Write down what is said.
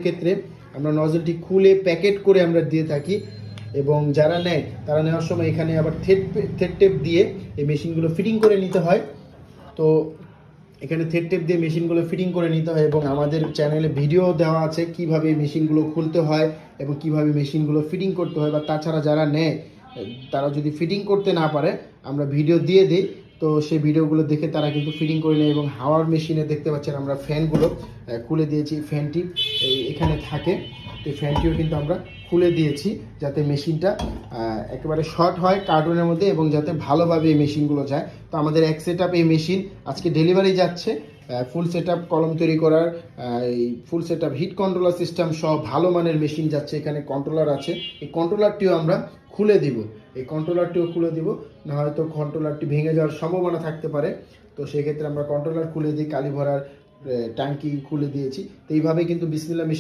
ক্ষেত্রে আমরা নজলটি খুলে প্যাকেট করে আমরা দিয়ে থাকি এবং যারা নেয় তারা নেওয়ার সময় এখানে আবার থ্রেড টেপ দিয়ে এই মেশিনগুলো ফিটিং করে নিতে হয়। তো এখানে থ্রেড টেপ দিয়ে মেশিনগুলো ফিটিং করে নিতে হয় এবং আমাদের চ্যানেলে ভিডিও দেওয়া আছে কিভাবে মেশিনগুলো খুলতে হয় এবং কিভাবে মেশিনগুলো ফিটিং করতে হয়। বা তাছাড়া যারা নেয় তারা যদি ফিটিং করতে না পারে আমরা ভিডিও দিয়ে দিই, তো সেই ভিডিওগুলো দেখে তারা কিন্তু ফিটিং করে নেয়। এবং হাওয়ার মেশিনে দেখতে পাচ্ছেন আমরা ফ্যানগুলো খুলে দিয়েছি, ফ্যানটি এখানে থাকে, তো ফ্যানটিও কিন্তু আমরা খুলে দিয়েছি যাতে মেশিনটা একেবারে শর্ট হয় কার্টুনের মধ্যে এবং যাতে ভালোভাবে এই মেশিনগুলো যায়। তো আমাদের এক সেট আপ এই মেশিন আজকে ডেলিভারি যাচ্ছে, ফুল সেট আপ কলম তৈরি করার, এই full set up hit controller system সহ ভালো মানের মেশিন যাচ্ছে। এখানে কন্ট্রোলার আছে, এই কন্ট্রোলারটিও আমরা খুলে দিব, এই কন্ট্রোলারটিও খুলে দিব, না হয়তো কন্ট্রোলারটি ভেঙে যাওয়ার সম্ভাবনা থাকতে পারে। তো সেক্ষেত্রে আমরা কন্ট্রোলার খুলে দিই, কালি ভরার ট্যাঙ্কি খুলে দিয়েছি। তো এইভাবে কিন্তু বিসমিল্লাহ মেশিন